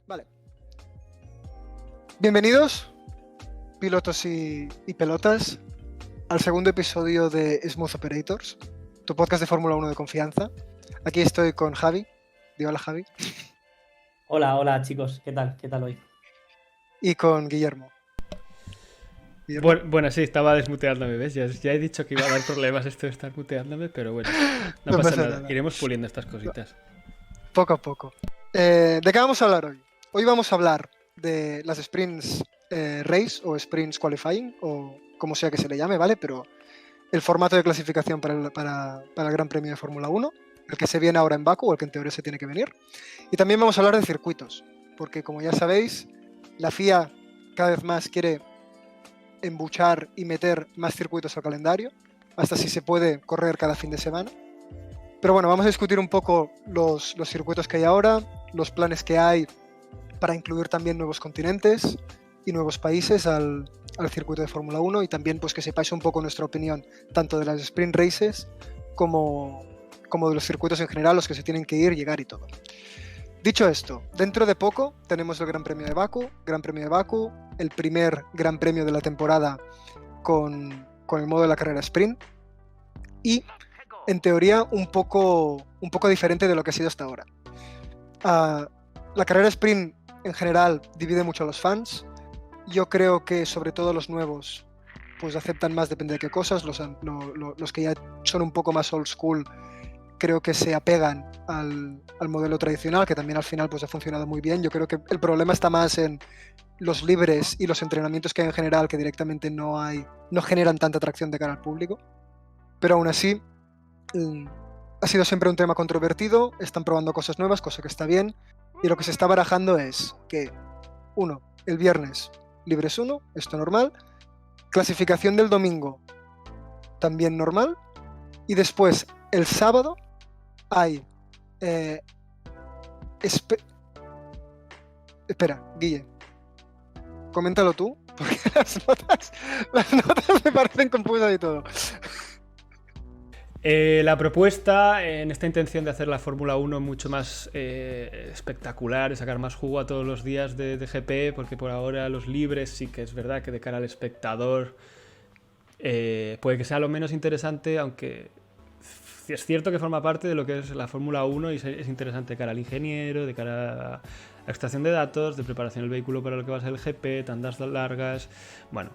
Vale. Bienvenidos, pilotos y pelotas, al segundo episodio de Smooth Operators, tu podcast de Fórmula 1 de confianza. Aquí estoy con Javi. Di hola, Javi. Hola chicos, ¿qué tal? ¿Qué tal hoy? Y con Guillermo. Guillermo. Bueno, sí, estaba desmuteándome, ¿ves? Ya he dicho que iba a dar problemas esto de estar muteándome, pero bueno, no pasa nada. Iremos puliendo estas cositas. Poco a poco. ¿De qué vamos a hablar hoy? Hoy vamos a hablar de las Sprints Race o Sprints Qualifying, o como sea que se le llame, ¿vale? Pero el formato de clasificación para el Gran Premio de Fórmula 1, el que se viene ahora en Bakú, o el que en teoría se tiene que venir. Y también vamos a hablar de circuitos, porque como ya sabéis, la FIA cada vez más quiere embuchar y meter más circuitos al calendario, hasta si se puede correr cada fin de semana. Pero bueno, vamos a discutir un poco los circuitos que hay ahora, los planes que hay para incluir también nuevos continentes y nuevos países al circuito de Fórmula 1, y también pues que sepáis un poco nuestra opinión tanto de las sprint races como de los circuitos en general, los que se tienen que ir, llegar y todo. Dicho esto, dentro de poco tenemos el Gran Premio de Bakú, el primer Gran Premio de la temporada con el modo de la carrera sprint, y en teoría un poco diferente de lo que ha sido hasta ahora. La carrera sprint en general divide mucho a los fans. Yo creo que sobre todo los nuevos pues aceptan más, depende de qué cosas. Los que ya son un poco más old school creo que se apegan al modelo tradicional, que también al final pues ha funcionado muy bien. Yo creo que el problema está más en los libres y los entrenamientos que hay en general, que directamente no generan tanta atracción de cara al público. Pero aún así ha sido siempre un tema controvertido. Están probando cosas nuevas, cosa que está bien, y lo que se está barajando es que el viernes libres 1, esto normal, clasificación del domingo también normal, y después el sábado hay espera, Guille, coméntalo tú, porque las notas me parecen confusas y todo. La propuesta en esta intención de hacer la Fórmula 1 mucho más espectacular, de sacar más jugo a todos los días de GP, porque por ahora los libres sí que es verdad que de cara al espectador puede que sea lo menos interesante, aunque es cierto que forma parte de lo que es la Fórmula 1 y es interesante de cara al ingeniero, de cara a la extracción de datos, de preparación del vehículo para lo que va a ser el GP, tandas largas, bueno,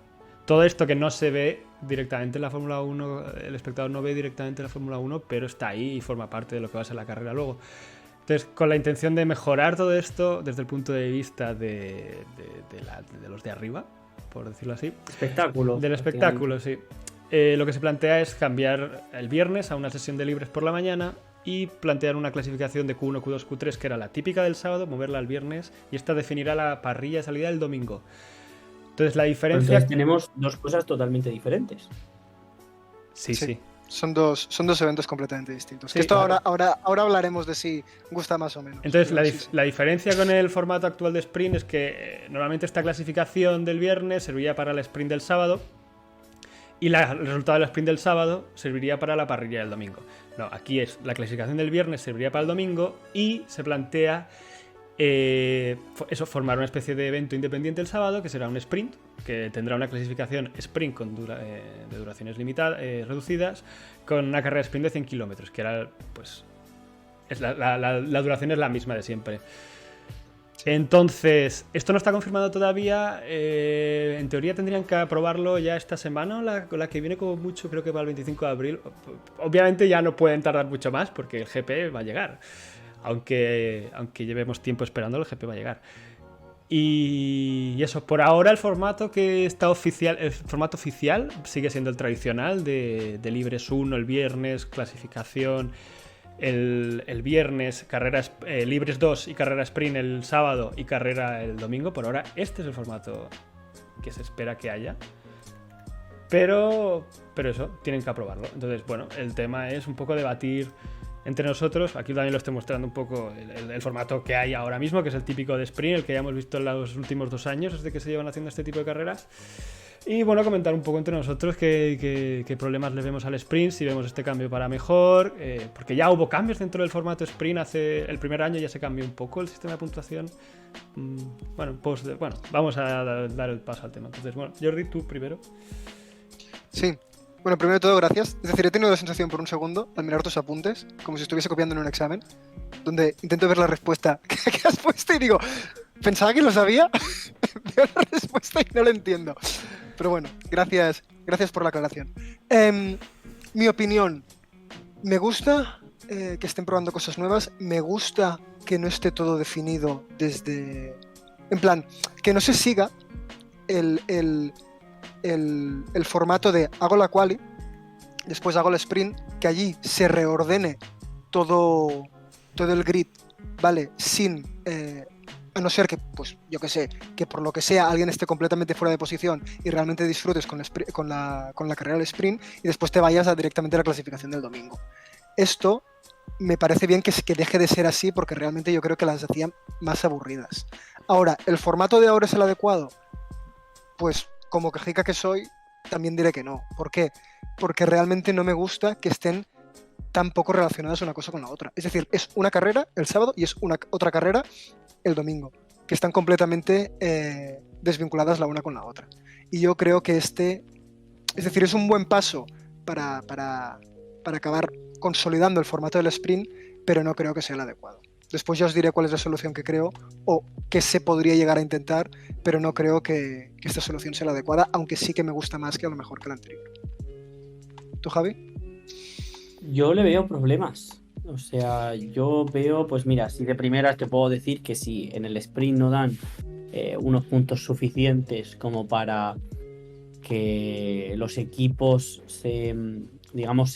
todo esto que no se ve directamente en la Fórmula 1, el espectador no ve directamente la Fórmula 1, pero está ahí y forma parte de lo que va a ser la carrera luego. Entonces, con la intención de mejorar todo esto desde el punto de vista de los de arriba, por decirlo así. Espectáculo. Del espectáculo, sí. Lo que se plantea es cambiar el viernes a una sesión de libres por la mañana y plantear una clasificación de Q1, Q2, Q3, que era la típica del sábado, moverla al viernes, y esta definirá la parrilla de salida del domingo. Entonces la diferencia... Entonces tenemos dos cosas totalmente diferentes. Sí. Son dos eventos completamente distintos. Sí, esto claro. ahora hablaremos de si gusta más o menos. Entonces la diferencia con el formato actual de sprint es que normalmente esta clasificación del viernes serviría para el sprint del sábado y el resultado del sprint del sábado serviría para la parrilla del domingo. No, aquí es la clasificación del viernes serviría para el domingo y se plantea formar una especie de evento independiente el sábado, que será un sprint, que tendrá una clasificación sprint de duraciones limitadas, reducidas, con una carrera sprint de 100 kilómetros, que era, pues, la duración es la misma de siempre. Entonces, esto no está confirmado todavía. En teoría tendrían que aprobarlo ya esta semana, la que viene como mucho, creo que va el 25 de abril. Obviamente ya no pueden tardar mucho más porque el GP va a llegar. Aunque llevemos tiempo esperando, el GP va a llegar. Y eso, por ahora el formato que está oficial, el formato oficial sigue siendo el tradicional de libres 1 el viernes, clasificación el viernes, carreras libres 2 y carrera sprint el sábado y carrera el domingo. Por ahora este es el formato que se espera que haya. Pero eso, tienen que aprobarlo. Entonces, bueno, el tema es un poco debatir entre nosotros. Aquí también lo estoy mostrando un poco el formato que hay ahora mismo, que es el típico de sprint, el que ya hemos visto en los últimos 2 años desde que se llevan haciendo este tipo de carreras. Y bueno, comentar un poco entre nosotros qué problemas le vemos al sprint, si vemos este cambio para mejor, porque ya hubo cambios dentro del formato sprint hace el primer año, ya se cambió un poco el sistema de puntuación. Bueno, vamos a dar el paso al tema. Entonces, bueno, Jordi, tú primero. Sí. Bueno, primero de todo, gracias. Es decir, he tenido la sensación por un segundo, al mirar tus apuntes, como si estuviese copiando en un examen, donde intento ver la respuesta que has puesto y digo, pensaba que lo sabía, veo la respuesta y no lo entiendo. Pero bueno, gracias por la aclaración. Mi opinión, me gusta que estén probando cosas nuevas, me gusta que no esté todo definido desde... En plan, que no se siga el formato de hago la quali, después hago el sprint, que allí se reordene todo el grid, ¿vale? Sin... a no ser que, pues, yo que sé, que por lo que sea alguien esté completamente fuera de posición y realmente disfrutes con la carrera del sprint y después te vayas directamente a la clasificación del domingo. Esto me parece bien que deje de ser así porque realmente yo creo que las hacían más aburridas. Ahora, ¿el formato de ahora es el adecuado? Pues como quejica que soy, también diré que no. ¿Por qué? Porque realmente no me gusta que estén tan poco relacionadas una cosa con la otra. Es decir, es una carrera el sábado y es otra carrera el domingo, que están completamente desvinculadas la una con la otra. Y yo creo que es decir, es un buen paso para acabar consolidando el formato del sprint, pero no creo que sea el adecuado. Después ya os diré cuál es la solución que creo o que se podría llegar a intentar, pero no creo que esta solución sea la adecuada, aunque sí que me gusta más que a lo mejor que la anterior. ¿Tú, Javi? Yo le veo problemas. O sea, yo veo, pues mira, si de primeras te puedo decir que si en el sprint no dan unos puntos suficientes como para que los equipos se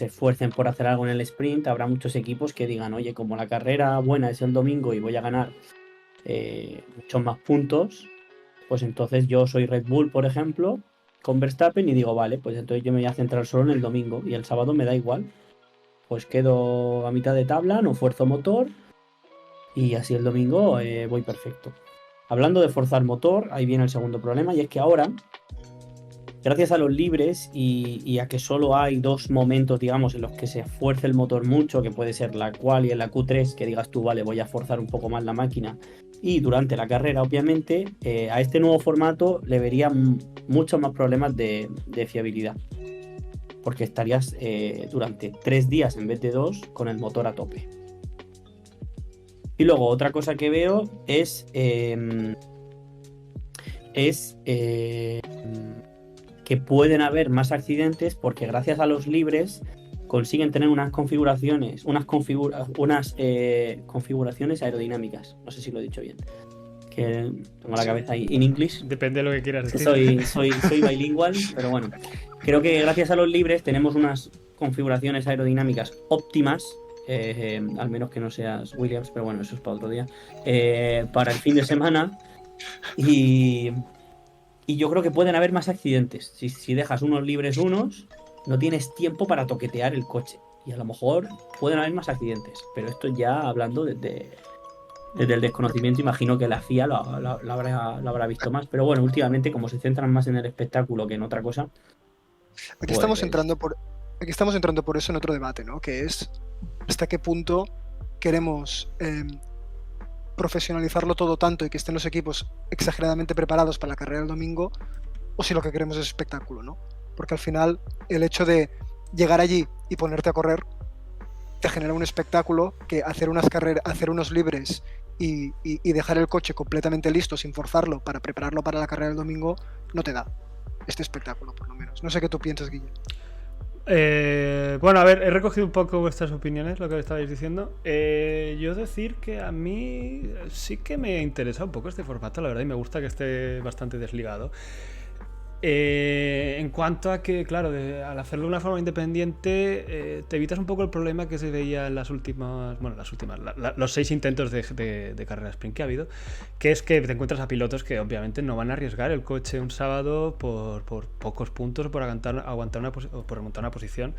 esfuercen por hacer algo en el sprint, habrá muchos equipos que digan, oye, como la carrera buena es el domingo y voy a ganar muchos más puntos, pues entonces yo soy Red Bull, por ejemplo, con Verstappen y digo, vale, pues entonces yo me voy a centrar solo en el domingo y el sábado me da igual. Pues quedo a mitad de tabla, no fuerzo motor y así el domingo voy perfecto. Hablando de forzar motor, ahí viene el segundo problema y es que ahora, gracias a los libres y a que solo hay dos momentos, digamos, en los que se fuerce el motor mucho, que puede ser la quali y en la Q3, que digas tú, vale, voy a forzar un poco más la máquina, y durante la carrera, obviamente, a este nuevo formato le vería muchos más problemas de fiabilidad. Porque estarías durante 3 días en vez de 2 con el motor a tope. Y luego otra cosa que veo es que pueden haber más accidentes porque gracias a los libres consiguen tener unas configuraciones aerodinámicas. No sé si lo he dicho bien. Que tengo la cabeza ahí en inglés. Depende de lo que quieras decir. Soy bilingual, pero bueno. Creo que gracias a los libres tenemos unas configuraciones aerodinámicas óptimas, al menos que no seas Williams, pero bueno, eso es para otro día, para el fin de semana. Y yo creo que pueden haber más accidentes. Si dejas unos libres no tienes tiempo para toquetear el coche. Y a lo mejor pueden haber más accidentes. Pero esto ya hablando desde el desconocimiento, imagino que la FIA lo habrá visto más. Pero bueno, últimamente, como se centran más en el espectáculo que en otra cosa. Aquí estamos entrando por eso en otro debate, ¿no? Que es hasta qué punto queremos profesionalizarlo todo tanto y que estén los equipos exageradamente preparados para la carrera del domingo, o si lo que queremos es espectáculo, ¿no? Porque al final el hecho de llegar allí y ponerte a correr te genera un espectáculo que hacer unos libres y dejar el coche completamente listo sin forzarlo para prepararlo para la carrera del domingo no te da este espectáculo, por lo menos. No sé qué tú piensas, Guille. Bueno, a ver, he recogido un poco vuestras opiniones, lo que estabais diciendo. Yo decir que a mí sí que me interesa un poco este formato, la verdad, y me gusta que esté bastante desligado. En cuanto a que, claro, al hacerlo de una forma independiente, te evitas un poco el problema que se veía en los 6 intentos de carrera sprint que ha habido, que es que te encuentras a pilotos que obviamente no van a arriesgar el coche un sábado por pocos puntos o por por remontar una posición,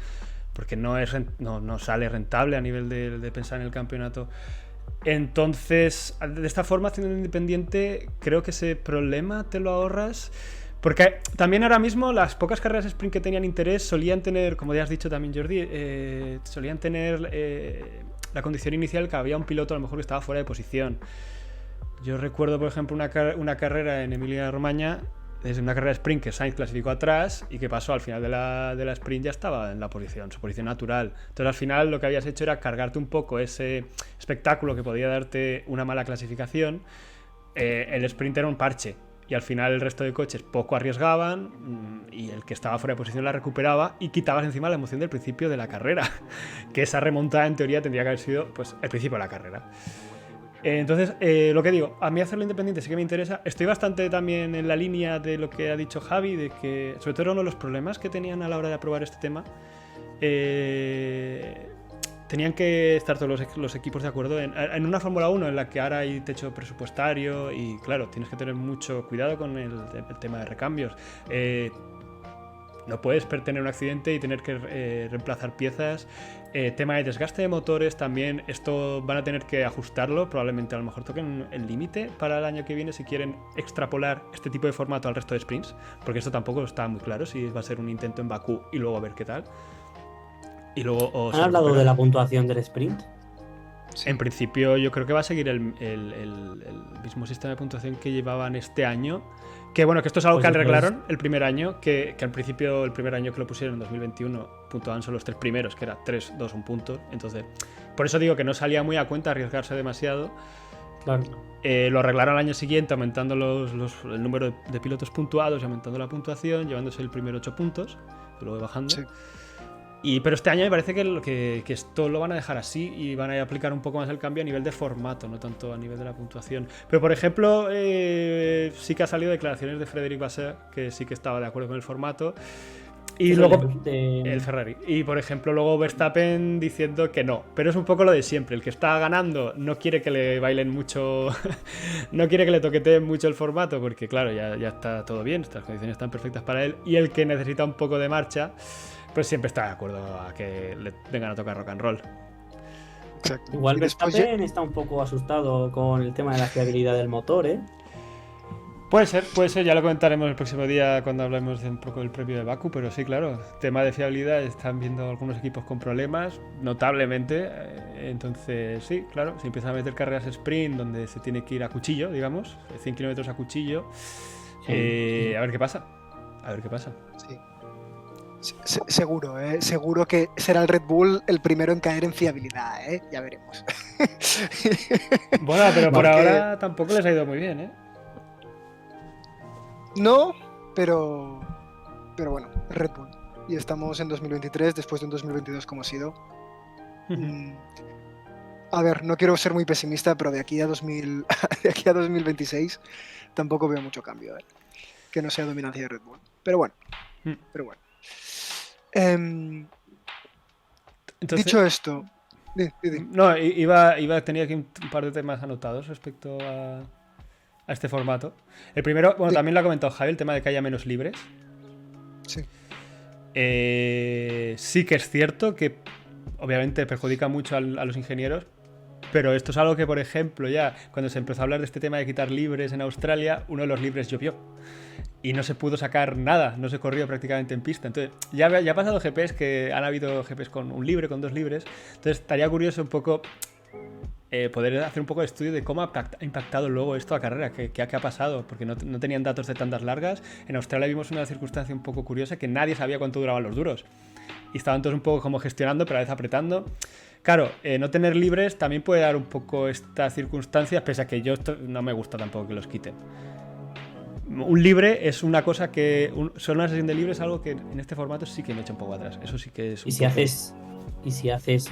porque no sale rentable a nivel de pensar en el campeonato. Entonces, de esta forma, haciendo independiente, creo que ese problema te lo ahorras. Porque también ahora mismo las pocas carreras sprint que tenían interés solían tener, como ya has dicho también Jordi, solían tener la condición inicial que había un piloto a lo mejor que estaba fuera de posición. Yo recuerdo, por ejemplo, una carrera en Emilia-Romagna, desde una carrera sprint que Sainz clasificó atrás y que pasó al final de la sprint ya estaba en su posición natural. Entonces al final lo que habías hecho era cargarte un poco ese espectáculo que podía darte una mala clasificación. El sprint era un parche y al final el resto de coches poco arriesgaban y el que estaba fuera de posición la recuperaba y quitabas encima la emoción del principio de la carrera, que esa remontada en teoría tendría que haber sido pues el principio de la carrera. Entonces, lo que digo, a mí hacerlo independiente sí que me interesa. Estoy bastante también en la línea de lo que ha dicho Javi, de que sobre todo era uno de los problemas que tenían a la hora de aprobar este tema. Tenían que estar todos los equipos de acuerdo en una Fórmula 1 en la que ahora hay techo presupuestario y claro, tienes que tener mucho cuidado con el tema de recambios. No puedes tener un accidente y tener que reemplazar piezas. Tema de desgaste de motores también, esto van a tener que ajustarlo, probablemente a lo mejor toquen el límite para el año que viene si quieren extrapolar este tipo de formato al resto de sprints, porque esto tampoco está muy claro si va a ser un intento en Bakú y luego a ver qué tal. Y luego, ¿Han hablado de la puntuación del sprint? Sí. En principio yo creo que va a seguir el mismo sistema de puntuación que llevaban este año. Que bueno, que esto es algo pues que arreglaron el primer año, que al principio, el primer año que lo pusieron en 2021, puntuaban solo los 3 primeros, que era 3, 2, 1 punto. Entonces, por eso digo que no salía muy a cuenta arriesgarse demasiado. Claro. Lo arreglaron al año siguiente, aumentando el número de pilotos puntuados y aumentando la puntuación, llevándose el primer 8 puntos, y luego bajando. Sí. Pero este año me parece que esto lo van a dejar así y van a aplicar un poco más el cambio a nivel de formato, no tanto a nivel de la puntuación. Pero por ejemplo, sí que ha salido declaraciones de Frédéric Vasseur, que sí que estaba de acuerdo con el formato. Y luego el Ferrari. Y por ejemplo, luego Verstappen diciendo que no. Pero es un poco lo de siempre. El que está ganando no quiere que le bailen mucho, no quiere que le toqueteen mucho el formato, porque claro, ya está todo bien, estas condiciones están perfectas para él. Y el que necesita un poco de marcha, pues siempre está de acuerdo a que le vengan a tocar rock and roll. Exacto. Igual Verstappen está un poco asustado con el tema de la fiabilidad del motor, ¿eh? Puede ser, ya lo comentaremos el próximo día cuando hablemos de un poco del premio de Bakú, pero sí, claro, tema de fiabilidad, están viendo algunos equipos con problemas, notablemente, entonces sí, claro, se empiezan a meter carreras sprint donde se tiene que ir a cuchillo, digamos, 100 kilómetros a cuchillo, sí. A ver qué pasa. Sí. Seguro que será el Red Bull el primero en caer en fiabilidad, ya veremos. Bueno, pero por ahora tampoco les ha ido muy bien, No, pero bueno, Red Bull. Y estamos en 2023, después de un 2022 como ha sido. A ver, no quiero ser muy pesimista, pero de aquí a 2026 tampoco veo mucho cambio, que no sea dominancia de Red Bull. Pero bueno. Entonces, dicho esto, no, tenía aquí un par de temas anotados respecto a este formato. El primero, bueno, también lo ha comentado Javi, el tema de que haya menos libres. Sí. Sí que es cierto que obviamente perjudica mucho a los ingenieros, pero esto es algo que, por ejemplo, ya cuando se empezó a hablar de este tema de quitar libres en Australia, uno de los libres llovió y no se pudo sacar nada, no se corrió prácticamente en pista. Entonces, ya ha pasado GPs que han habido GPs con un libre, con 2 libres. Entonces, estaría curioso un poco poder hacer un poco de estudio de cómo ha impactado luego esto a carrera, qué ha pasado, porque no tenían datos de tandas largas. En Australia vimos una circunstancia un poco curiosa, que nadie sabía cuánto duraban los duros. Y estaban todos un poco como gestionando, pero a la vez apretando. Claro, no tener libres también puede dar un poco estas circunstancias, pese a que yo no me gusta tampoco que los quiten. Un libre es una cosa que... solo una sesión de libre es algo que en este formato sí que me echa un poco atrás. Eso sí que es un poco... Y si haces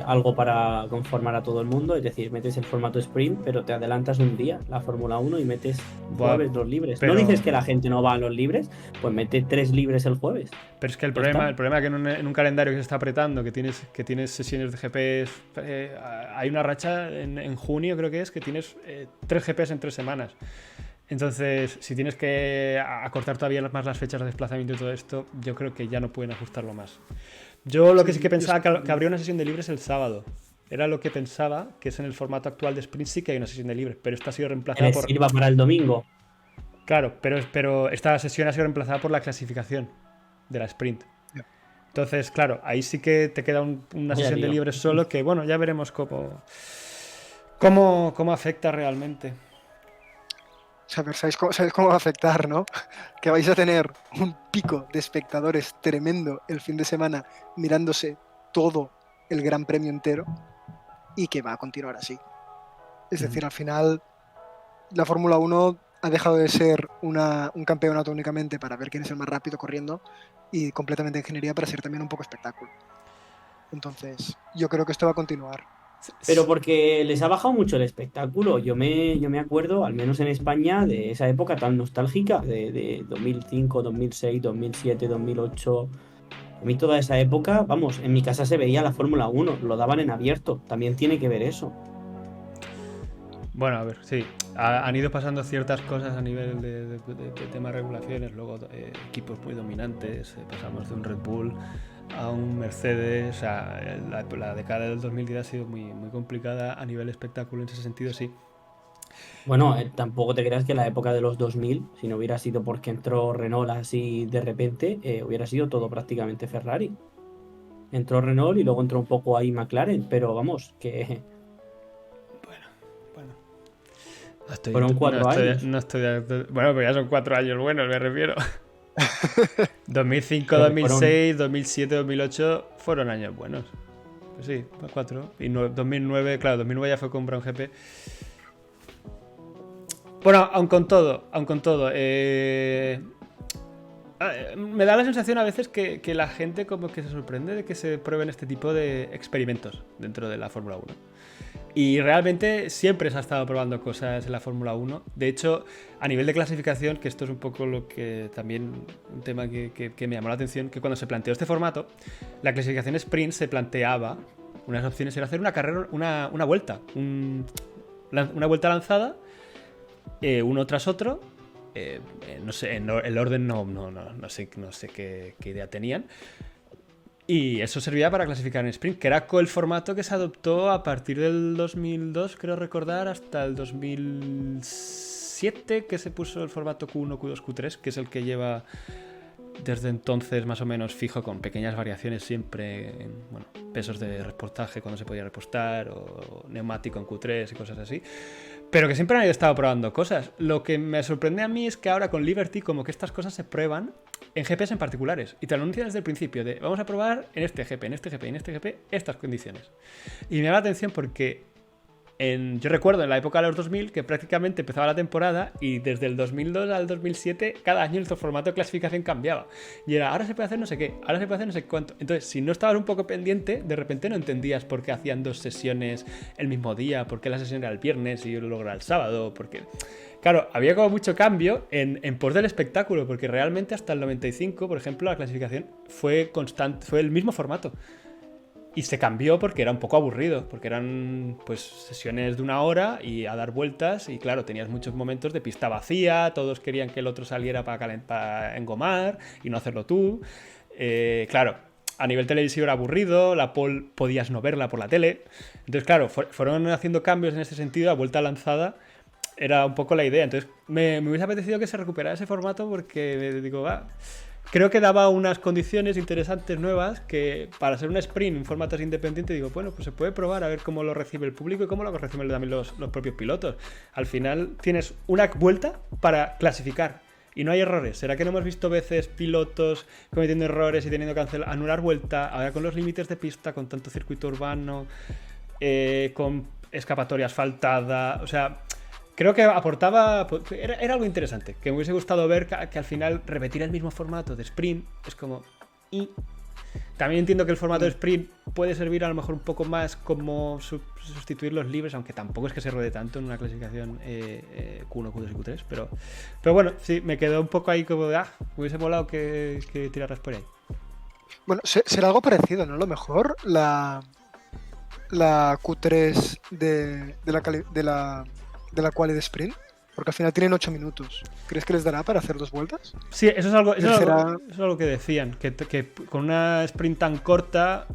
algo para conformar a todo el mundo, es decir, metes el formato sprint, pero te adelantas un día la Fórmula 1 y metes jueves los libres. Pero... ¿No dices que la gente no va a los libres? Pues mete 3 libres el jueves. Pero es que el problema es que en un calendario que se está apretando, que tienes sesiones de GPs, hay una racha en junio, creo que tienes 3 GPs en 3 semanas. Entonces, si tienes que acortar todavía más las fechas de desplazamiento y todo esto, yo creo que ya no pueden ajustarlo más. Yo lo que sí que pensaba que habría una sesión de libres el sábado. Era lo que pensaba, que es en el formato actual de sprint sí que hay una sesión de libres, pero esta ha sido reemplazada por... ¿Sirva para el domingo? Claro, pero esta sesión ha sido reemplazada por la clasificación de la sprint. Ya. Entonces, claro, ahí sí que te queda una Vaya sesión de lío. libres solo que, bueno, ya veremos cómo afecta realmente. ¿Sabéis cómo va a afectar, no? Que vais a tener un pico de espectadores tremendo el fin de semana mirándose todo el Gran Premio entero y que va a continuar así. Es decir, al final la Fórmula 1 ha dejado de ser un campeonato únicamente para ver quién es el más rápido corriendo y completamente de ingeniería para ser también un poco espectáculo. Entonces, yo creo que esto va a continuar. Pero porque les ha bajado mucho el espectáculo. Yo me acuerdo, al menos en España, de esa época tan nostálgica, de 2005, 2006, 2007, 2008. A mí toda esa época, vamos, en mi casa se veía la Fórmula 1, lo daban en abierto. También tiene que ver eso. Bueno, a ver, sí. Han ido pasando ciertas cosas a nivel de temas de regulaciones, luego equipos muy dominantes, pasamos de un Red Bull a un Mercedes, o sea, la década del 2010 ha sido muy, muy complicada a nivel espectáculo en ese sentido, sí. Bueno, tampoco te creas que la época de los 2000, si no hubiera sido porque entró Renault así de repente, hubiera sido todo prácticamente Ferrari. Entró Renault y luego entró un poco ahí McLaren, pero vamos, que Bueno. fueron 4 años. Bueno, pero ya son 4 años buenos, me refiero. 2005, Pero 2006, 2007, 2008 fueron años buenos. Pues sí, 4. Y 2009, claro, 2009 ya fue con Brown GP. Bueno, aun con todo, me da la sensación a veces que la gente como que se sorprende de que se prueben este tipo de experimentos dentro de la Fórmula 1. Y realmente siempre se ha estado probando cosas en la Fórmula 1. De hecho, a nivel de clasificación, que esto es un poco lo que también un tema que me llamó la atención, que cuando se planteó este formato, la clasificación sprint se planteaba, unas opciones era hacer una carrera, una vuelta, una vuelta lanzada, uno tras otro. No sé, el orden no sé qué idea tenían. Y eso servía para clasificar en sprint, que era el formato que se adoptó a partir del 2002, creo recordar, hasta el 2007, que se puso el formato Q1, Q2, Q3, que es el que lleva desde entonces más o menos fijo, con pequeñas variaciones siempre en pesos de repostaje cuando se podía repostar, o neumático en Q3 y cosas así. Pero que siempre han estado probando cosas. Lo que me sorprende a mí es que ahora con Liberty como que estas cosas se prueban en GPs en particulares y te lo anuncian desde el principio de vamos a probar en este GP, en este GP, en este GP estas condiciones. Y me llama la atención porque yo recuerdo en la época de los 2000 que prácticamente empezaba la temporada y desde el 2002 al 2007 cada año el formato de clasificación cambiaba. Y era, ahora se puede hacer no sé qué, ahora se puede hacer no sé cuánto. Entonces, si no estabas un poco pendiente, de repente no entendías por qué hacían 2 sesiones el mismo día, por qué la sesión era el viernes y luego era el sábado, porque... Claro, había como mucho cambio en pos del espectáculo, porque realmente hasta el 95, por ejemplo, la clasificación fue constante, fue el mismo formato. Y se cambió porque era un poco aburrido, porque eran pues sesiones de 1 hora y a dar vueltas y claro, tenías muchos momentos de pista vacía, todos querían que el otro saliera para engomar y no hacerlo tú. Claro, a nivel televisivo era aburrido, la pole podías no verla por la tele. Entonces claro, fueron haciendo cambios en ese sentido, a vuelta lanzada era un poco la idea. Entonces me hubiese apetecido que se recuperara ese formato porque digo, creo que daba unas condiciones interesantes nuevas que para ser un sprint, un formato independiente, digo, bueno, pues se puede probar a ver cómo lo recibe el público y cómo lo reciben también los propios pilotos. Al final tienes una vuelta para clasificar y no hay errores. ¿Será que no hemos visto veces pilotos cometiendo errores y teniendo que anular vuelta? Ahora con los límites de pista, con tanto circuito urbano, con escapatoria asfaltada, o sea... Creo que aportaba... Era algo interesante, que me hubiese gustado ver que al final repetir el mismo formato de sprint es como... Y también entiendo que el formato de sprint puede servir a lo mejor un poco más como sustituir los libres, aunque tampoco es que se ruede tanto en una clasificación Q1, Q2 y Q3, pero bueno, sí, me quedó un poco ahí como de... me hubiese molado que tiraras por ahí. Bueno, será algo parecido, ¿no? A lo mejor la Q3 de la quali de sprint Porque al final tienen 8 minutos. ¿Crees que les dará para hacer 2 vueltas? Sí, eso es algo, Será- eso es algo que decían, que con una sprint tan corta,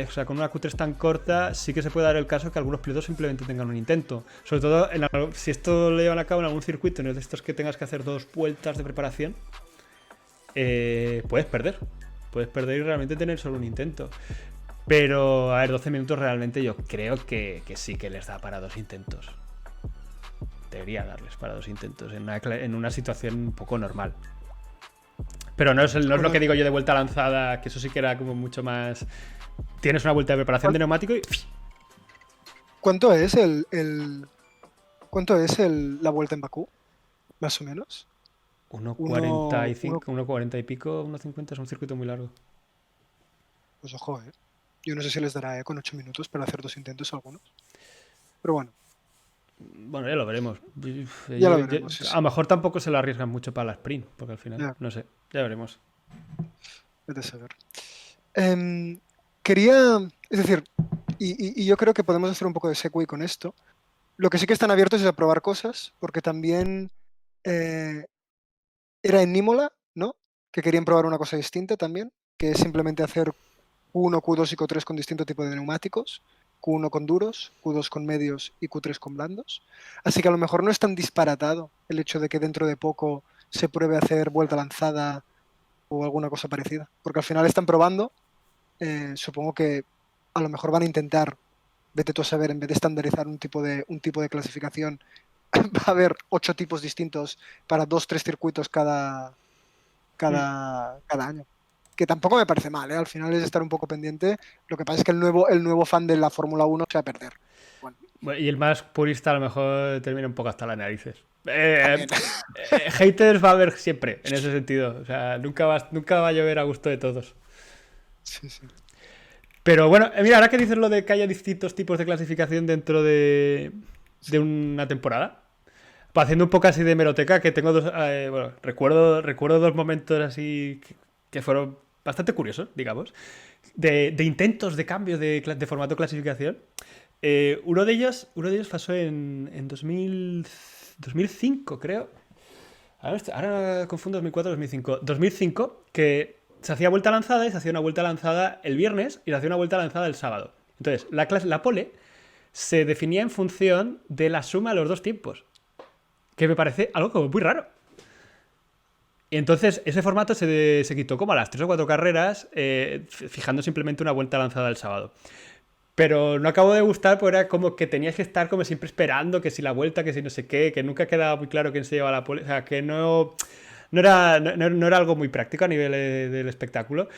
o sea, con una Q3 tan corta, sí que se puede dar el caso que algunos pilotos simplemente tengan un intento. Sobre todo, si esto lo llevan a cabo en algún circuito, no es de estos que tengas que hacer 2 vueltas de preparación, puedes perder. Puedes perder y realmente tener solo un intento. Pero, a ver, 12 minutos realmente yo creo que sí que les da para 2 intentos. Debería darles para 2 intentos en una situación un poco normal. Pero no es lo que digo yo de vuelta lanzada, que eso sí que era como mucho más... Tienes una vuelta de preparación de neumático y... ¿Cuánto es la vuelta en Bakú? Más o menos. 1.45, 1.40 y pico, 1.50, es un circuito muy largo. Pues ojo, Yo no sé si les dará con 8 minutos para hacer 2 intentos algunos. Pero bueno. Bueno, ya lo veremos. Ya lo veremos, sí. A lo mejor tampoco se lo arriesgan mucho para la sprint, porque al final, no sé, ya veremos. Vete a saber. Quería, es decir, y yo creo que podemos hacer un poco de segue con esto. Lo que sí que están abiertos es a probar cosas, porque también era en Imola, ¿no? Que querían probar una cosa distinta también, que es simplemente hacer Q1, Q2 y Q3 con distinto tipo de neumáticos. Q1 con duros, Q2 con medios y Q3 con blandos. Así que a lo mejor no es tan disparatado el hecho de que dentro de poco se pruebe a hacer vuelta lanzada o alguna cosa parecida. Porque al final están probando, supongo que a lo mejor van a intentar, vete tú a saber, en vez de estandarizar un tipo de clasificación, va a haber 8 tipos distintos para 2-3 circuitos cada año. Que tampoco me parece mal, al final es estar un poco pendiente. Lo que pasa es que el nuevo fan de la Fórmula 1 se va a perder. Bueno, y el más purista a lo mejor termina un poco hasta las narices. Haters va a haber siempre, en ese sentido. O sea, nunca va a llover a gusto de todos. Sí. Pero bueno, mira, ahora que dices lo de que haya distintos tipos de clasificación dentro de una temporada, haciendo un poco así de hemeroteca, que tengo dos... recuerdo 2 momentos así que fueron bastante curiosos, digamos, de intentos de cambio de formato de clasificación. Uno de ellos pasó en 2005, creo. Ahora confundo 2004-2005. 2005, que se hacía vuelta lanzada y se hacía una vuelta lanzada el viernes y se hacía una vuelta lanzada el sábado. Entonces, la pole se definía en función de la suma de los 2 tiempos. Que me parece algo como muy raro. Y entonces ese formato se quitó como a las 3 o 4 carreras, fijando simplemente una vuelta lanzada el sábado. Pero no acabo de gustar porque era como que tenías que estar como siempre esperando que si la vuelta, que si no sé qué, que nunca quedaba muy claro quién se llevaba la pole. O sea, que no era algo muy práctico a nivel del espectáculo.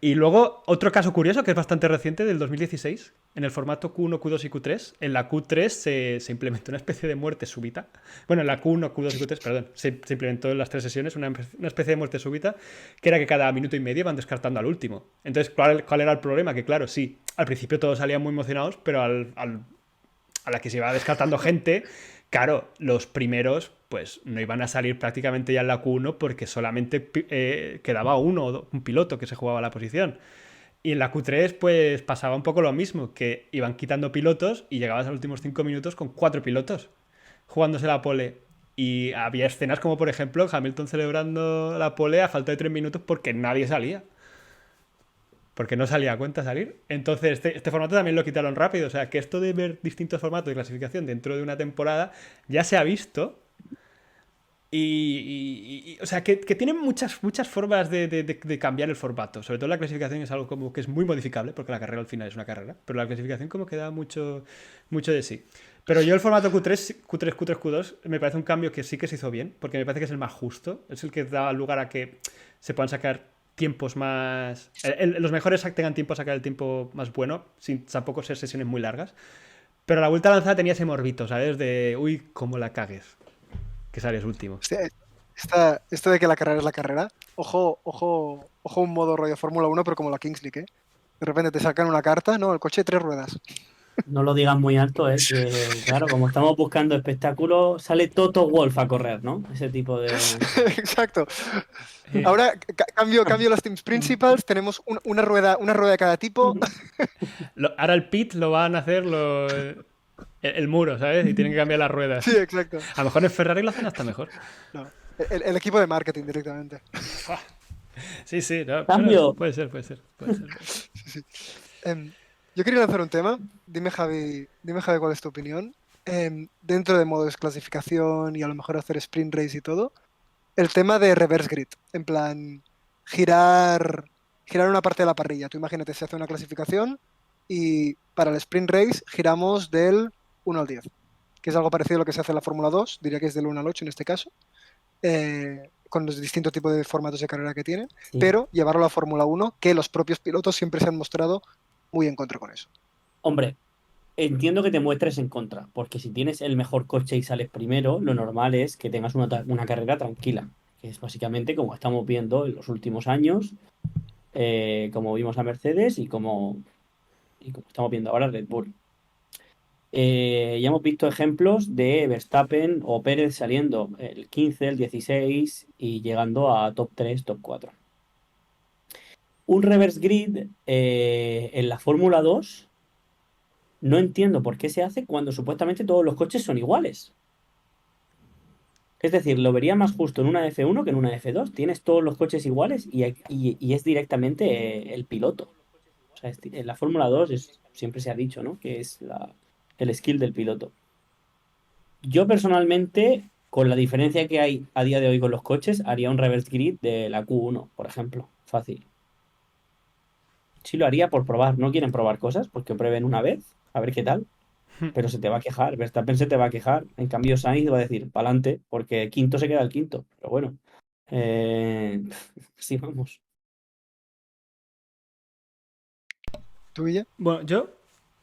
Y luego, otro caso curioso, que es bastante reciente, del 2016, en el formato Q1, Q2 y Q3. En la Q3 se implementó una especie de muerte súbita. Bueno, en la Q1, Q2 y Q3, perdón, se implementó en las 3 sesiones una especie de muerte súbita, que era que cada minuto y medio van descartando al último. Entonces, ¿cuál era el problema? Que claro, sí, al principio todos salían muy emocionados, pero a la que se iba descartando gente, claro, los primeros pues no iban a salir prácticamente ya en la Q1 porque solamente quedaba un piloto que se jugaba la posición. Y en la Q3 pues pasaba un poco lo mismo, que iban quitando pilotos y llegabas a los últimos 5 minutos con 4 pilotos jugándose la pole. Y había escenas como, por ejemplo, Hamilton celebrando la pole a falta de 3 minutos porque nadie salía. Porque no salía a cuenta salir. Entonces, este formato también lo quitaron rápido. O sea, que esto de ver distintos formatos de clasificación dentro de una temporada ya se ha visto. O sea, que tienen muchas formas de cambiar el formato. Sobre todo la clasificación es algo como que es muy modificable, porque la carrera al final es una carrera. Pero la clasificación como que da mucho de sí. Pero yo el formato Q3, Q2 me parece un cambio que sí que se hizo bien, porque me parece que es el más justo. Es el que da lugar a que se puedan sacar tiempos más... los mejores tengan tiempo a sacar el tiempo más bueno, sin tampoco ser sesiones muy largas. Pero la vuelta lanzada tenía ese morbito, ¿sabes? De, uy, cómo la cagues. Que sales último. Esto de que la carrera es la carrera, ojo un modo rollo Fórmula 1, pero como la Kings League, De repente te sacan una carta, ¿no? El coche de 3 ruedas. No lo digas muy alto, que claro, como estamos buscando espectáculos, sale Toto Wolff a correr, ¿no? Ese tipo de... Exacto. Ahora cambio los teams principals, tenemos una rueda de cada tipo. Ahora el pit lo van a hacer el muro, ¿sabes? Y tienen que cambiar las ruedas. Sí, exacto. A lo mejor en Ferrari lo hacen hasta mejor. No, el equipo de marketing directamente. Sí, sí, no, Cambio. bueno, puede ser. Sí, sí. Yo quería lanzar un tema. Dime, Javi, cuál es tu opinión. Dentro de modos de clasificación y a lo mejor hacer sprint race y todo, el tema de reverse grid. En plan, girar una parte de la parrilla. Tú imagínate, se hace una clasificación y para el sprint race giramos del 1 al 10, que es algo parecido a lo que se hace en la Fórmula 2, diría que es del 1 al 8 en este caso, con los distintos tipos de formatos de carrera que tienen, Sí. pero llevarlo a la Fórmula 1, que los propios pilotos siempre se han mostrado muy en contra con eso. Hombre, entiendo que te muestres en contra, porque si tienes el mejor coche y sales primero, lo normal es que tengas una carrera tranquila, que es básicamente como estamos viendo en los últimos años, como vimos a Mercedes y como estamos viendo ahora Red Bull. Ya hemos visto ejemplos de Verstappen o Pérez saliendo el 15, el 16 y llegando a top 3, top 4. Un reverse grid en la Fórmula 2 no entiendo por qué se hace cuando supuestamente todos los coches son iguales. Es decir, lo vería más justo en una F1 que en una F2. Tienes todos los coches iguales y es directamente el piloto. O sea, en la Fórmula 2 siempre se ha dicho, ¿no? Que es el skill del piloto. Yo personalmente, con la diferencia que hay a día de hoy con los coches, haría un reverse grid de la Q1, por ejemplo. Fácil. Sí lo haría por probar. No quieren probar cosas, porque prueben una vez, a ver qué tal. Pero se te va a quejar, Verstappen se te va a quejar. En cambio, Sainz va a decir, pa'lante, porque el quinto se queda el quinto. Pero bueno, sí, vamos. ¿Tú, Guille? Bueno, yo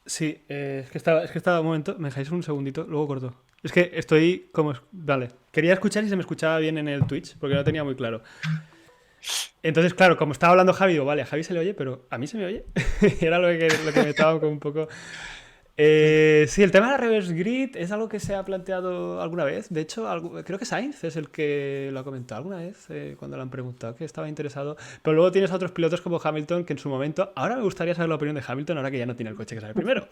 sí, es que estaba un momento, me dejáis un segundito, luego corto. Es que estoy como... Vale, quería escuchar si se me escuchaba bien en el Twitch, porque no tenía muy claro. Entonces, claro, como estaba hablando Javi, digo, vale, a Javi se le oye, pero ¿a mí se me oye? Era lo que me estaba como un poco... sí, el tema de la reverse grid es algo que se ha planteado alguna vez. De hecho, creo que Sainz es el que lo ha comentado alguna vez cuando le han preguntado que estaba interesado. Pero luego tienes a otros pilotos como Hamilton que en su momento... Ahora me gustaría saber la opinión de Hamilton ahora que ya no tiene el coche que sale primero.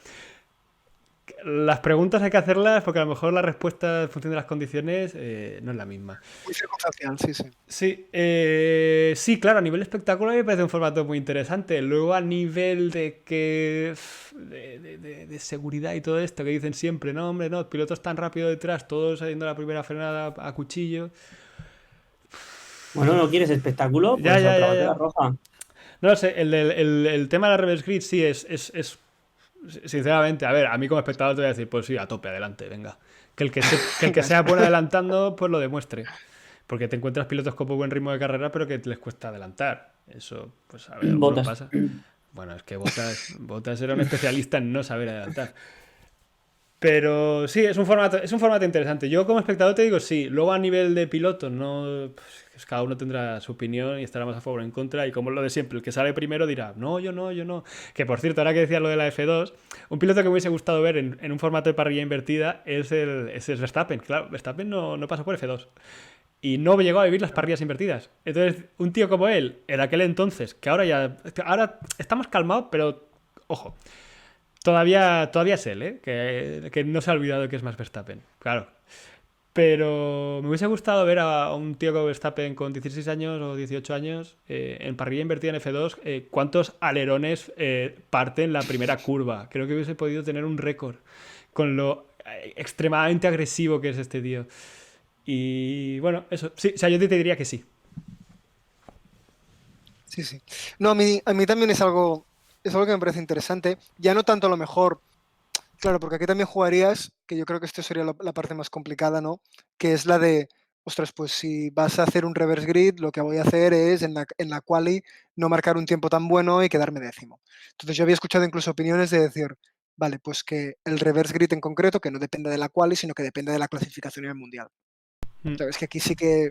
Las preguntas hay que hacerlas porque a lo mejor la respuesta en función de las condiciones no es la misma. Muy circunstancial, sí, sí. Sí, sí, claro, a nivel espectáculo me parece un formato muy interesante. Luego a nivel de seguridad y todo esto que dicen siempre, no, hombre, no, pilotos tan rápido detrás, todos saliendo a la primera frenada a cuchillo. Bueno, ¿no quieres espectáculo? Pues Ya. otra bandera roja. No lo sé, el tema de la reverse grid sí es sinceramente, a ver, a mí como espectador te voy a decir, pues sí, a tope, adelante, venga. Que el que sea bueno adelantando, pues lo demuestre. Porque te encuentras pilotos con muy buen ritmo de carrera, pero que les cuesta adelantar. Eso, pues a ver, alguno Bottas. pasa. Bueno, es que Bottas era un especialista en no saber adelantar. Pero sí, es un formato interesante. Yo como espectador te digo sí. Luego a nivel de piloto, no, pues, cada uno tendrá su opinión y estará más a favor o en contra. Y como lo de siempre, el que sale primero dirá, no, yo no. Que por cierto, ahora que decías lo de la F2, un piloto que me hubiese gustado ver en un formato de parrilla invertida es Verstappen. Claro, Verstappen no pasó por F2. Y no llegó a vivir las parrillas invertidas. Entonces, un tío como él, en aquel entonces, que ahora está más calmado, pero ojo. Todavía es él, ¿eh? Que no se ha olvidado que es más Verstappen. Claro. Pero me hubiese gustado ver a un tío como Verstappen con 16 años o 18 años en parrilla invertida en F2. ¿Cuántos alerones parten la primera curva? Creo que hubiese podido tener un récord con lo extremadamente agresivo que es este tío. Y bueno, eso. Sí, o sea, yo te diría que sí. Sí. No, a mí también es algo que me parece interesante. Ya no tanto a lo mejor, claro, porque aquí también jugarías, que yo creo que esto sería la parte más complicada, ¿no? Que es la de, ostras, pues si vas a hacer un reverse grid, lo que voy a hacer es en la quali no marcar un tiempo tan bueno y quedarme décimo. Entonces yo había escuchado incluso opiniones de decir, vale, pues que el reverse grid en concreto, que no dependa de la quali, sino que dependa de la clasificación en el mundial. Entonces que aquí sí que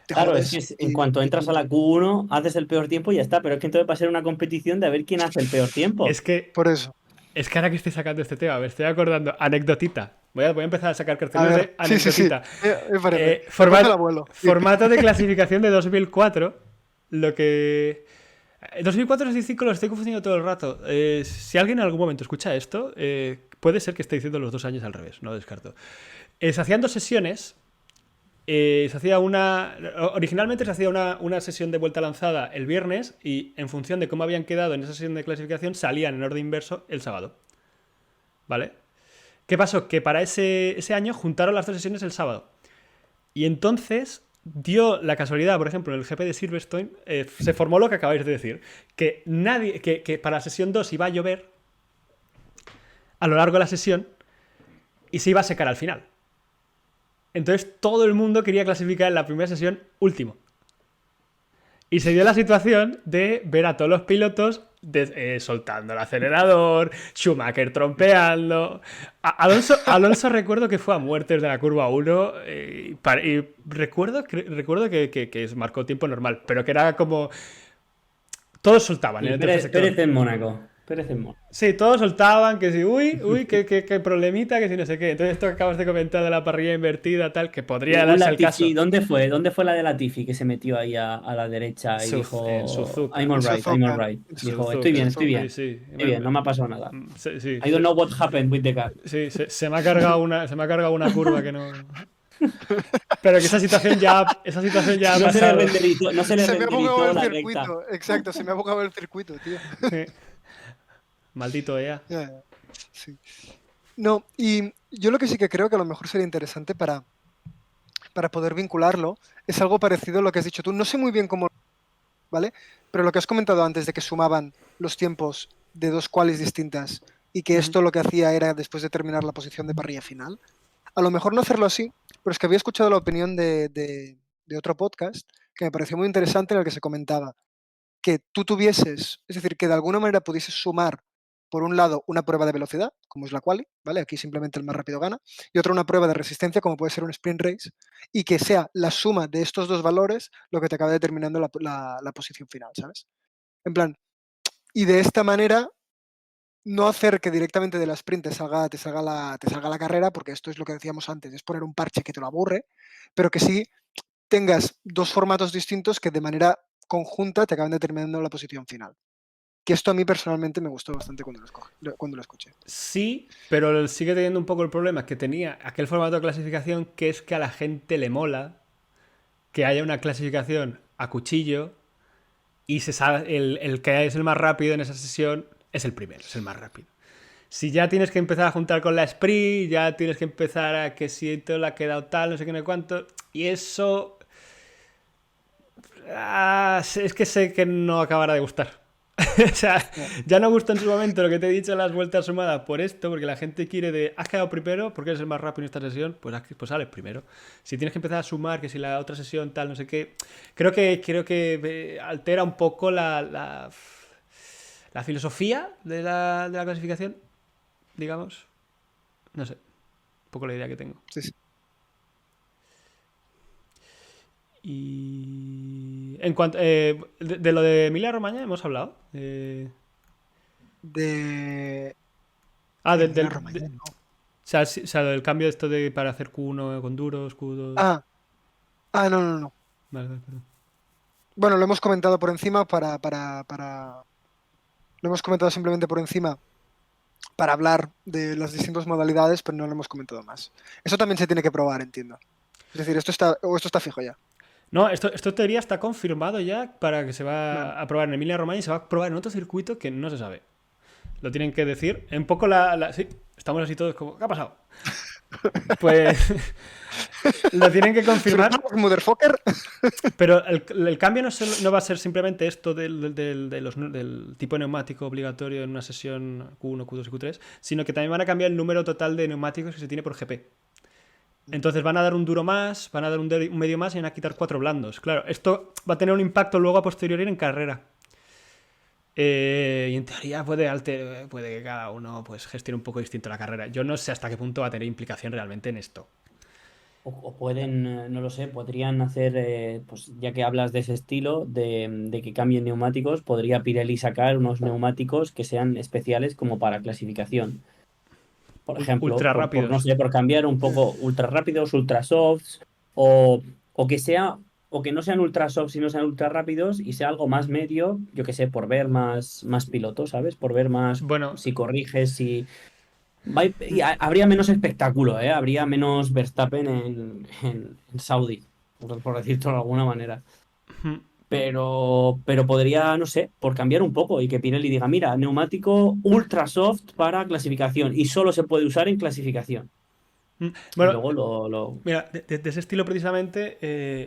te Claro, jodes es que en cuanto entras a la Q1, haces el peor tiempo y ya está. Pero es que entonces va a ser una competición de a ver quién hace el peor tiempo. Es que por eso. ahora que estoy sacando este tema, me estoy acordando. Anecdotita. Voy a empezar a sacar carteles A de ver, anecdotita. sí. Me parece. Me parece el abuelo. Formato de clasificación de 2004. Lo que... 2004 y 2005 lo estoy confundiendo todo el rato. Si alguien en algún momento escucha esto, puede ser que esté diciendo los 2 años al revés, no lo descarto. Se hacían 2 sesiones. Originalmente se hacía una sesión de vuelta lanzada el viernes y en función de cómo habían quedado en esa sesión de clasificación salían en orden inverso el sábado. ¿Vale? ¿Qué pasó? Que para ese año juntaron las 2 sesiones el sábado. Y entonces dio la casualidad, por ejemplo, en el GP de Silverstone, se formó lo que acabáis de decir, que para la sesión 2 iba a llover a lo largo de la sesión y se iba a secar al final. Entonces todo el mundo quería clasificar en la primera sesión último. Y se dio la situación de ver a todos los pilotos soltando el acelerador, Schumacher trompeando. Alonso recuerdo que fue a muertes de la curva 1 y recuerdo que marcó tiempo normal, pero que era como... Todos soltaban. Y Pérez en Mónaco. Sí, todos soltaban que si, qué problemita, que si no sé qué. Entonces esto que acabas de comentar de la parrilla invertida, tal, que podría darse el caso. ¿Dónde fue la de Latifi que se metió ahí a la derecha y dijo I'm all right? Dijo, estoy bien. Sí. Estoy bien, no me ha pasado nada. Sí, I don't know what happened with the car. Sí, se me ha cargado una curva que no... Pero que esa situación ya ha pasado. No se le renderizó la recta. Exacto, se me ha bugado el circuito, tío. Sí. Maldito EA. Sí. No, y yo lo que sí que creo que a lo mejor sería interesante para poder vincularlo es algo parecido a lo que has dicho tú. No sé muy bien cómo, ¿vale? Pero lo que has comentado antes de que sumaban los tiempos de 2 qualis distintas y que esto lo que hacía era después de terminar la posición de parrilla final. A lo mejor no hacerlo así, pero es que había escuchado la opinión de otro podcast que me pareció muy interesante en el que se comentaba que tú tuvieses, es decir, que de alguna manera pudieses sumar por un lado una prueba de velocidad, como es la quali, ¿vale? Aquí simplemente el más rápido gana, y otra una prueba de resistencia, como puede ser un sprint race, y que sea la suma de estos 2 valores lo que te acabe determinando la posición final, ¿sabes? En plan, y de esta manera no hacer que directamente de la sprint te salga la carrera, porque esto es lo que decíamos antes, es poner un parche que te lo aburre, pero que sí tengas 2 formatos distintos que de manera conjunta te acaben determinando la posición final. Que esto a mí personalmente me gustó bastante cuando lo escuché. Sí, pero sigue teniendo un poco el problema que tenía aquel formato de clasificación, que es que a la gente le mola que haya una clasificación a cuchillo y se sabe, el que es el más rápido en esa sesión es el primero, es el más rápido. Si ya tienes que empezar a juntar con la sprint, ya tienes que empezar a que si te lo ha quedado tal, no sé qué, no sé cuánto, y eso... es que sé que no acabará de gustar. O sea, ya no gusta en su momento lo que te he dicho, las vueltas sumadas por esto, porque la gente quiere has quedado primero porque eres el más rápido en esta sesión, pues sales primero. Si tienes que empezar a sumar, que si la otra sesión tal, no sé qué, creo que altera un poco la filosofía de la clasificación, digamos. No sé, un poco la idea que tengo. Sí. Y en cuanto de lo de Emilia Romagna hemos hablado. Del Romagna, ¿no? O sea, del cambio de esto de para hacer Q1 con duros, Q2. No. Vale, perdón. Bueno, lo hemos comentado por encima lo hemos comentado simplemente por encima para hablar de las distintas modalidades, pero no lo hemos comentado más. Eso también se tiene que probar, entiendo. Es decir, esto está fijo ya. No, esto en teoría está confirmado ya para que se va a probar en Emilia Romagna y se va a probar en otro circuito que no se sabe. Lo tienen que decir. Un poco sí, estamos así todos como, ¿qué ha pasado? Pues lo tienen que confirmar. Motherfucker. Pero el cambio no va a ser simplemente esto del tipo neumático obligatorio en una sesión Q1, Q2 y Q3, sino que también van a cambiar el número total de neumáticos que se tiene por GP. Entonces van a dar un duro más, van a dar un medio más y van a quitar 4 blandos. Claro, esto va a tener un impacto luego a posteriori en carrera. Y en teoría puede que cada uno pues gestione un poco distinto la carrera. Yo no sé hasta qué punto va a tener implicación realmente en esto. O pueden, no lo sé, podrían hacer, pues ya que hablas de ese estilo, de que cambien neumáticos, podría Pirelli sacar unos neumáticos que sean especiales como para clasificación. Por ejemplo, ultra rápidos. No sé, por cambiar un poco ultra rápidos, ultra softs, o que no sean ultra softs y no sean ultra rápidos y sea algo más medio, yo que sé, por ver más pilotos, ¿sabes? Por ver más, bueno, si corriges, si... Habría menos espectáculo, ¿eh? Habría menos Verstappen en Saudi, por decirlo de alguna manera. Pero podría, no sé, por cambiar un poco y que Pirelli diga, mira, neumático ultra soft para clasificación y solo se puede usar en clasificación. Y Bueno, luego lo... mira, de ese estilo precisamente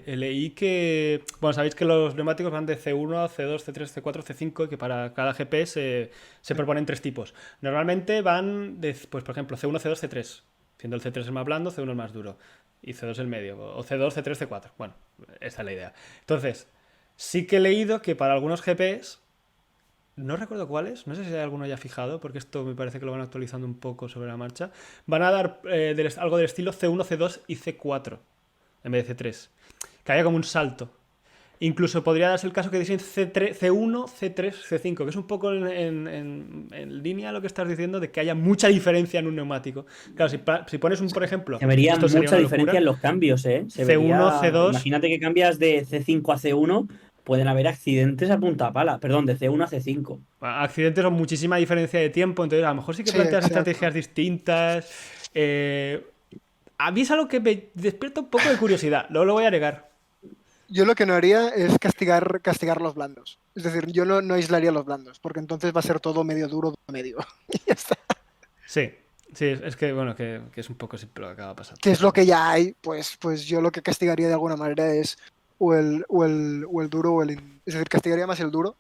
leí que, bueno, sabéis que los neumáticos van de C1, C2, C3, C4, C5 y que para cada GP se proponen 3 tipos. Normalmente van de, pues por ejemplo, C1, C2, C3, siendo el C3 el más blando, C1 el más duro y C2 el medio, o C2, C3, C4. Bueno, esa es la idea. Entonces, sí que he leído que para algunos GPs, no recuerdo cuáles, no sé si hay alguno ya fijado, porque esto me parece que lo van actualizando un poco sobre la marcha. Van a dar algo del estilo C1, C2 y C4 en vez de C3. Que haya como un salto. Incluso podría darse el caso que dicen C3, C1, C3, C5, que es un poco en línea lo que estás diciendo de que haya mucha diferencia en un neumático. Claro, si pones un, por ejemplo, Se vería esto sería mucha una diferencia locura. en los cambios, ¿eh? Se C1, vería... C2, Imagínate que cambias de C5 a C1, pueden haber accidentes a punta pala. Perdón, de C1 a C5. accidentes o muchísima diferencia de tiempo, entonces a lo mejor sí que Sí, planteas exacto. estrategias distintas. A mí es algo que me despierta un poco de curiosidad, luego lo voy a negar. Yo lo que no haría es castigar los blandos. Es decir, yo no aislaría los blandos, porque entonces va a ser todo medio duro, medio. Y ya está. Sí, sí, es que bueno, que es un poco siempre lo que acaba pasando. Que es lo que ya hay, pues yo lo que castigaría de alguna manera es o el duro o Es decir, castigaría más el duro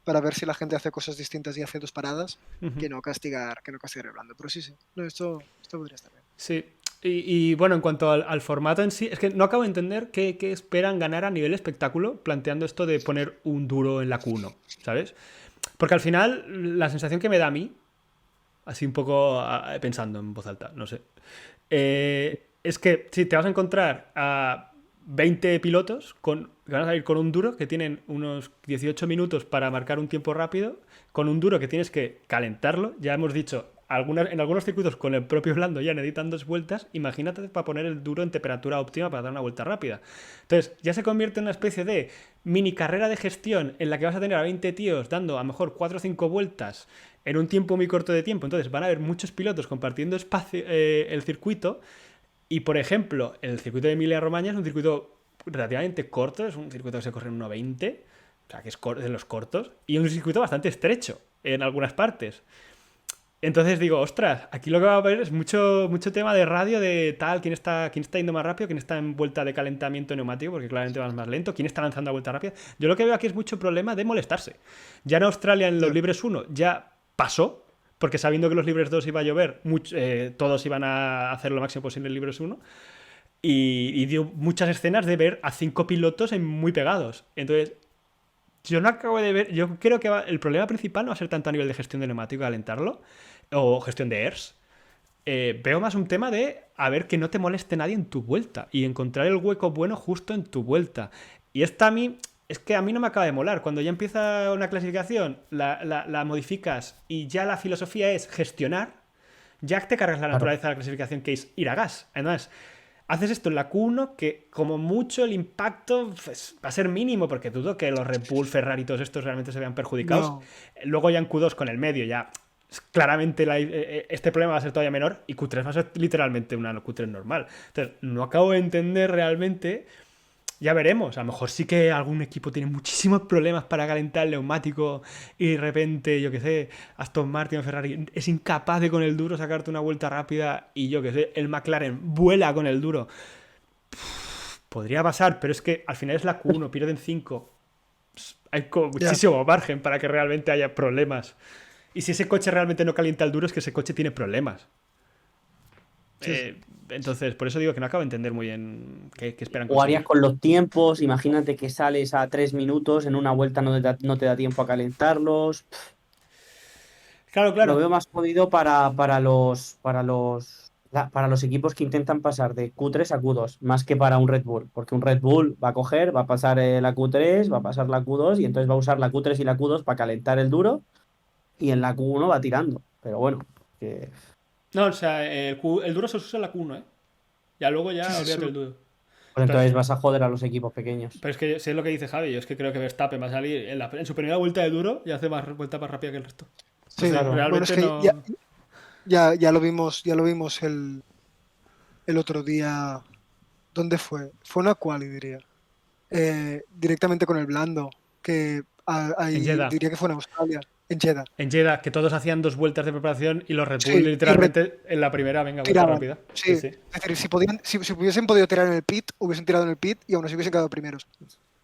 para ver si la gente hace cosas distintas y hace 2 paradas que no castigar el blando. Pero sí. No, esto podría estar bien. Sí, y bueno, en cuanto al formato en sí, es que no acabo de entender qué esperan ganar a nivel espectáculo planteando esto de poner un duro en la Q1, ¿sabes? Porque al final, la sensación que me da a mí, así un poco pensando en voz alta, no sé, es que si te vas a encontrar a 20 pilotos que van a salir con un duro que tienen unos 18 minutos para marcar un tiempo rápido, con un duro que tienes que calentarlo, ya hemos dicho, en algunos circuitos con el propio blando ya necesitan 2 vueltas, imagínate para poner el duro en temperatura óptima para dar una vuelta rápida. Entonces ya se convierte en una especie de mini carrera de gestión en la que vas a tener a 20 tíos dando a lo mejor 4 o 5 vueltas en un tiempo muy corto de tiempo, entonces van a haber muchos pilotos compartiendo espacio, el circuito. Y por ejemplo, el circuito de Emilia-Romagna es un circuito relativamente corto, es un circuito que se corre en 1.20, o sea que es de los cortos, y un circuito bastante estrecho en algunas partes. Entonces digo, ostras, aquí lo que va a haber es mucho tema de radio de tal, quién está yendo más rápido, quién está en vuelta de calentamiento neumático, porque claramente vas más lento, quién está lanzando a vuelta rápida. Yo lo que veo aquí es mucho problema de molestarse. Ya en Australia, en los libres 1, ya pasó, porque sabiendo que los libres 2 iba a llover, todos iban a hacer lo máximo posible en libres 1. Y dio muchas escenas de ver a 5 pilotos muy pegados. Entonces, yo no acabo de ver. Yo creo que el problema principal no va a ser tanto a nivel de gestión de neumático, calentarlo, o gestión de airs. Veo más un tema de a ver que no te moleste nadie en tu vuelta y encontrar el hueco bueno justo en tu vuelta. Y esta a mí. Es que a mí no me acaba de molar. Cuando ya empieza una clasificación, la modificas y ya la filosofía es gestionar, ya te cargas la naturaleza de la clasificación que es ir a gas. Además, haces esto en la Q1 que como mucho el impacto pues, va a ser mínimo porque dudo que los Red Bull, Ferrari y todos estos realmente se vean perjudicados. No. Luego ya en Q2 con el medio ya claramente este problema va a ser todavía menor y Q3 va a ser literalmente una Q3 normal. Entonces, no acabo de entender realmente. Ya veremos, a lo mejor sí que algún equipo tiene muchísimos problemas para calentar el neumático y de repente, yo qué sé, Aston Martin o Ferrari es incapaz de con el duro sacarte una vuelta rápida y yo qué sé, el McLaren vuela con el duro. Podría pasar, pero es que al final es la Q1, pierden 5. Hay como muchísimo margen para que realmente haya problemas. Y si ese coche realmente no calienta el duro es que ese coche tiene problemas. Sí. Entonces, por eso digo que no acabo de entender muy bien qué esperan conseguir. O harías con los tiempos, imagínate que sales a 3 minutos, en una vuelta no te da tiempo a calentarlos. Claro. Lo veo más jodido para los equipos que intentan pasar de Q3 a Q2, más que para un Red Bull, porque un Red Bull va a coger, va a pasar la Q3, va a pasar la Q2 y entonces va a usar la Q3 y la Q2 para calentar el duro y en la Q1 va tirando. Pero bueno, que... No, o sea, el duro se usa en la Q1, ¿eh? Ya luego olvídate del duro. Pues entonces vas a joder a los equipos pequeños. Pero es que sé lo que dice Javi, yo es que creo que Verstappen va a salir en su primera vuelta de duro y hace más vuelta más rápida que el resto. Sí, claro. Realmente bueno, es que ya lo vimos el otro día. ¿Dónde fue? Fue una quali, diría. Directamente con el blando, que En ahí Jeddah. diría que fue en Australia, en Jeddah. En Jeddah, que todos hacían 2 vueltas de preparación y los Red Bull Sí, y literalmente en la primera, venga, vuelta tiraban. rápida. Sí, Sí, es sí. decir, si hubiesen podido tirar en el pit, hubiesen tirado en el pit y aún así hubiesen quedado primeros.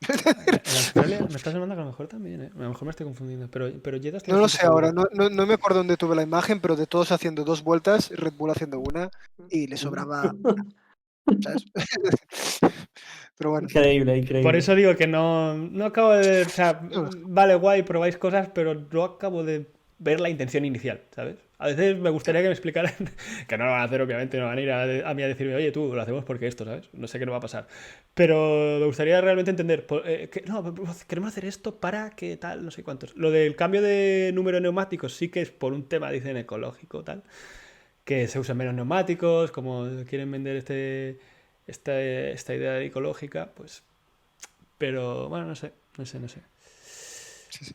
En Australia me está sonando que a lo mejor también, ¿eh? A lo mejor me estoy confundiendo. Pero Jeddah estoy No lo bastante sé ahora, seguro. no me acuerdo dónde tuve la imagen, pero de todos haciendo 2 vueltas, Red Bull haciendo una y le sobraba, ¿sabes? Pero bueno, Increíble, Por increíble. eso digo que no acabo de ver. O sea, vale, guay, probáis cosas, pero no acabo de ver la intención inicial, ¿sabes? A veces me gustaría que me explicaran, que no lo van a hacer, obviamente, no van a ir a mí a decirme, oye, tú, lo hacemos porque esto, ¿sabes? No sé qué nos va a pasar. Pero me gustaría realmente entender, que, no, queremos hacer esto para que tal, no sé cuántos. Lo del cambio de número de neumáticos sí que es por un tema, dicen, ecológico, tal, que se usan menos neumáticos, como quieren vender esta idea ecológica, pues. Pero bueno, no sé. sí, sí.